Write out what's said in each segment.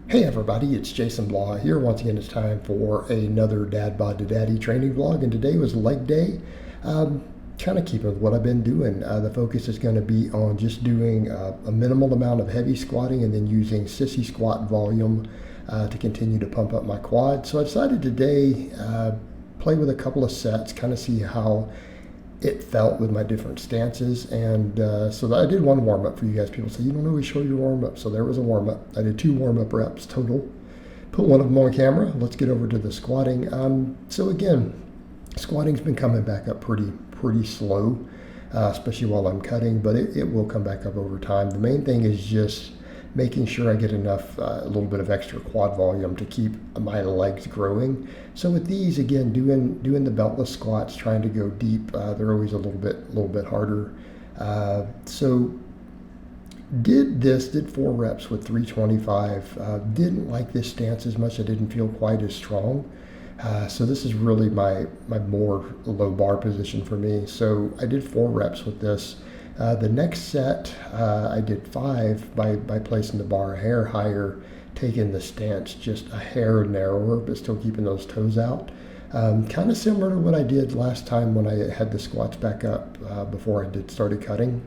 Hey everybody, it's Jason Blaha here. Once again, it's time for another Dadbod to Daddy training vlog, and today was leg day. Kind of keeping with what I've been doing. The focus is going to be on just doing a minimal amount of heavy squatting and then using Sissy Squat volume to continue to pump up my quad. So I decided today play with a couple of sets, kind of see how it felt with my different stances. And so I did one warm up for you guys. People say, you don't always show your warm up. So there was a warm up. I did 2 warm up reps total. Put one of them on camera. Let's get over to the squatting. So again, squatting's been coming back up pretty slow, especially while I'm cutting, but it will come back up over time. The main thing is just making sure I get enough, a little bit of extra quad volume to keep my legs growing. So with these, again, doing the beltless squats, trying to go deep, they're always a little bit harder. So did 4 reps with 325. Didn't like this stance as much. I didn't feel quite as strong. So this is really my more low bar position for me. So I did 4 reps with this. The next set, I did 5 by placing the bar a hair higher, taking the stance just a hair narrower, but still keeping those toes out. Kind of similar to what I did last time when I had the squats back up before I started cutting.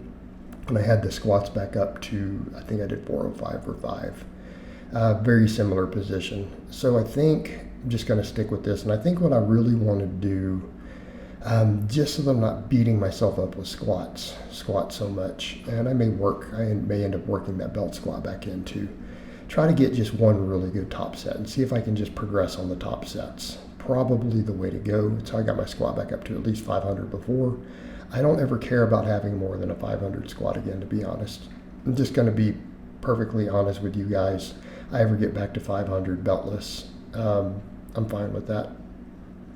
When I had the squats back up to, I think I did 405 or 5. Very similar position. So I think I'm just going to stick with this. And I think what I really want to do, just so that I'm not beating myself up with squats so much, and I may end up working that belt squat back in too. Try to get just one really good top set and see if I can just progress on the top sets. Probably the way to go. So I got my squat back up to at least 500 before. I don't ever care about having more than a 500 squat again, to be honest. I'm just going to be perfectly honest with you guys. I ever get back to 500 beltless, I'm fine with that.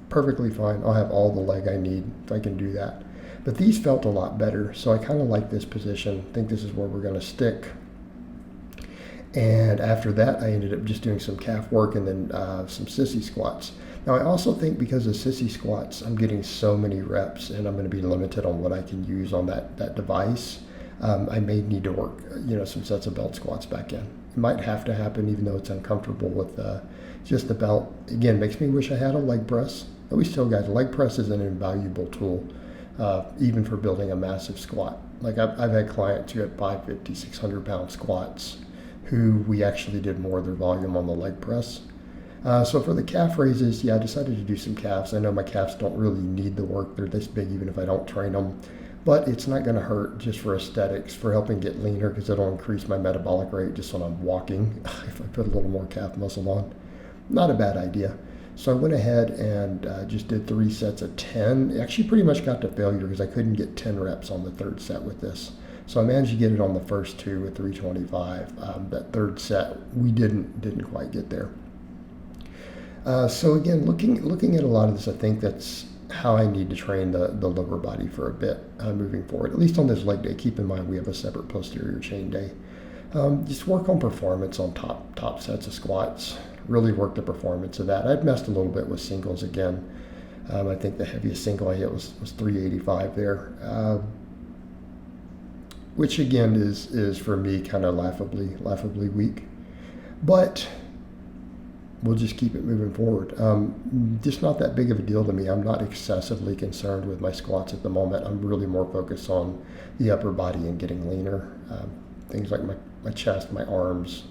Perfectly fine. I'll have all the leg I need if I can do that. But these felt a lot better, so I kind of like this position. I think this is where we're going to stick. And after that, I ended up just doing some calf work and then some sissy squats. Now, I also think because of sissy squats, I'm getting so many reps, and I'm going to be limited on what I can use on that device. I may need to work, some sets of belt squats back in. It might have to happen, even though it's uncomfortable with just the belt. Again, makes me wish I had a leg press. I always tell guys, leg press is an invaluable tool, even for building a massive squat. Like I've had clients who had 550, 600 pound squats who we actually did more of their volume on the leg press. So for the calf raises, I decided to do some calves. I know my calves don't really need the work. They're this big even if I don't train them. But it's not going to hurt just for aesthetics, for helping get leaner, because it'll increase my metabolic rate just when I'm walking if I put a little more calf muscle on. Not a bad idea. So I went ahead and just did 3 sets of 10. Actually pretty much got to failure because I couldn't get 10 reps on the 3rd set with this. So I managed to get it on the first 2 with 325. That 3rd set, we didn't quite get there. So again, looking at a lot of this, I think that's how I need to train the lower body for a bit moving forward, at least on this leg day. Keep in mind we have a separate posterior chain day. Just work on performance on top sets of squats. Really work the performance of that. I'd messed a little bit with singles again. I think the heaviest single I hit was 385 there, which again is for me kind of laughably weak. But we'll just keep it moving forward. Just not that big of a deal to me. I'm not excessively concerned with my squats at the moment. I'm really more focused on the upper body and getting leaner. Things like my chest, my arms,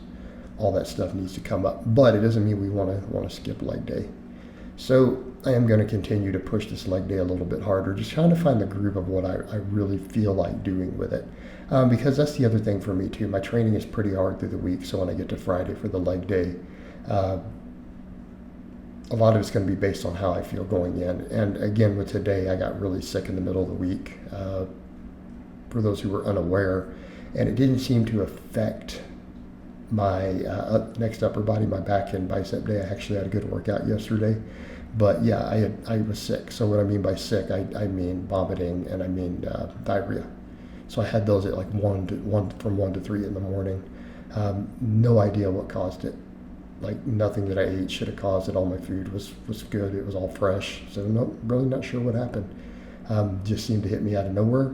all that stuff needs to come up. But it doesn't mean we want to skip leg day. So I am going to continue to push this leg day a little bit harder, just trying to find the groove of what I really feel like doing with it. Because that's the other thing for me too. My training is pretty hard through the week, so when I get to Friday for the leg day, a lot of it's going to be based on how I feel going in. And again, with today, I got really sick in the middle of the week, for those who were unaware, and it didn't seem to affect my next upper body, my back and bicep day. I actually had a good workout yesterday, but I was sick. So what I mean by sick, I mean vomiting and I mean diarrhea. So I had those at like from 1 to 3 in the morning. No idea what caused it. Like nothing that I ate should have caused it. All my food was good. It was all fresh. So really not sure what happened. Just seemed to hit me out of nowhere.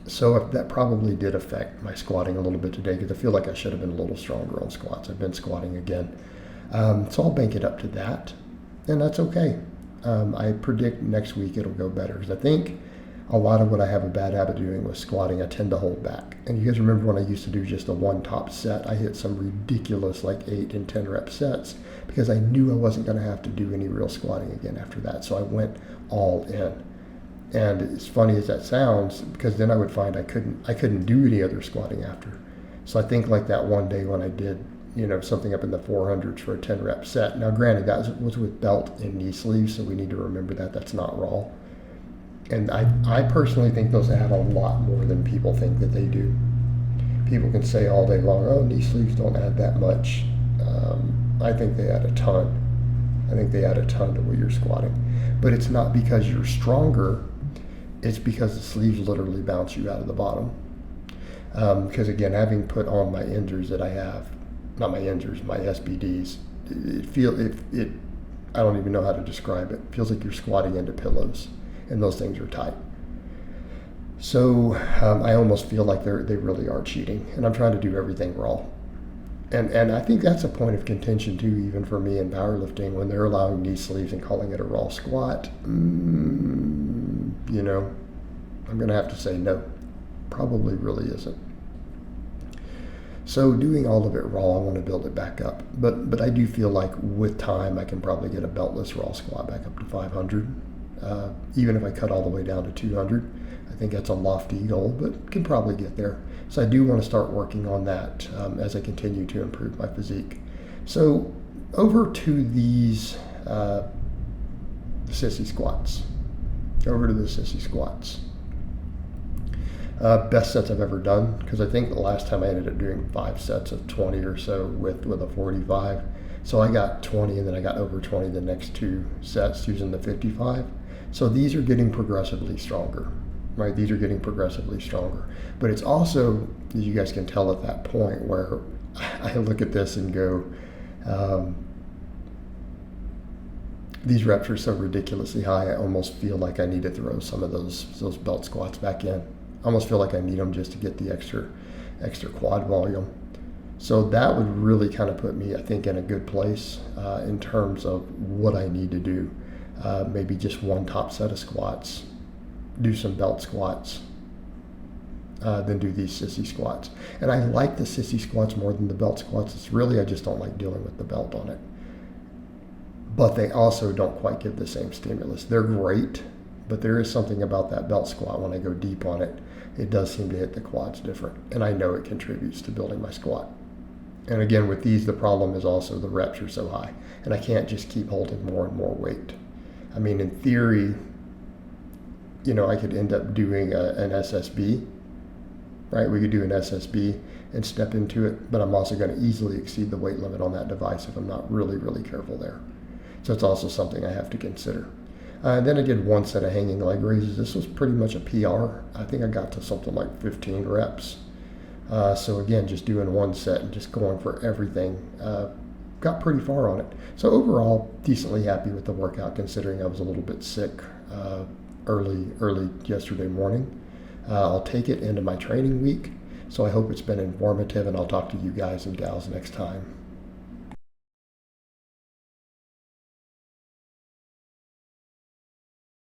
So that probably did affect my squatting a little bit today, because I feel like I should have been a little stronger on squats. I've been squatting again. So I'll bank it up to that, and that's okay. I predict next week it'll go better, because I think a lot of what I have a bad habit of doing with squatting, I tend to hold back. And you guys remember when I used to do just a one top set, I hit some ridiculous like 8 and 10 rep sets, because I knew I wasn't going to have to do any real squatting again after that. So I went all in. And as funny as that sounds, because then I would find I couldn't do any other squatting after. So I think like that one day when I did, something up in the 400s for a 10 rep set. Now granted, that was with belt and knee sleeves, so we need to remember that that's not raw. And I personally think those add a lot more than people think that they do. People can say all day long, oh, knee sleeves don't add that much. I think they add a ton. I think they add a ton to what you're squatting. But it's not because you're stronger, it's because the sleeves literally bounce you out of the bottom. Because again, having put on my Injers that I have, not my Injers, my SBDs, I don't even know how to describe it. It feels like you're squatting into pillows, and those things are tight. So I almost feel like they really are cheating, and I'm trying to do everything raw. And I think that's a point of contention too, even for me in powerlifting, when they're allowing knee sleeves and calling it a raw squat. I'm going to have to say no. Probably really isn't. So doing all of it raw, I want to build it back up. But I do feel like with time, I can probably get a beltless raw squat back up to 500. Even if I cut all the way down to 200. I think that's a lofty goal, but can probably get there. So I do want to start working on that as I continue to improve my physique. So over to these Sissy Squats. Best sets I've ever done, because I think the last time I ended up doing 5 sets of 20 or so with a 45. So I got 20, and then I got over 20 the next 2 sets using the 55. So these are getting progressively stronger. Right, these are getting progressively stronger. But it's also, as you guys can tell at that point, where I look at this and go, these reps are so ridiculously high, I almost feel like I need to throw some of those belt squats back in. I almost feel like I need them just to get the extra quad volume. So that would really kind of put me, I think, in a good place in terms of what I need to do. Maybe just one top set of squats, do some belt squats, then do these Sissy Squats. And I like the Sissy Squats more than the belt squats. It's really, I just don't like dealing with the belt on it. But they also don't quite give the same stimulus. They're great, but there is something about that belt squat when I go deep on it. It does seem to hit the quads different. And I know it contributes to building my squat. And again, with these, the problem is also the reps are so high. And I can't just keep holding more and more weight. I mean, in theory, I could end up doing an SSB, right? We could do an SSB and step into it, but I'm also going to easily exceed the weight limit on that device if I'm not really, really careful there. So it's also something I have to consider. Then I did one set of hanging leg raises. This was pretty much a PR. I think I got to something like 15 reps. So again, just doing one set and just going for everything. Got pretty far on it. So overall, decently happy with the workout, considering I was a little bit sick early yesterday morning. I'll take it into my training week. So I hope it's been informative, and I'll talk to you guys and gals next time.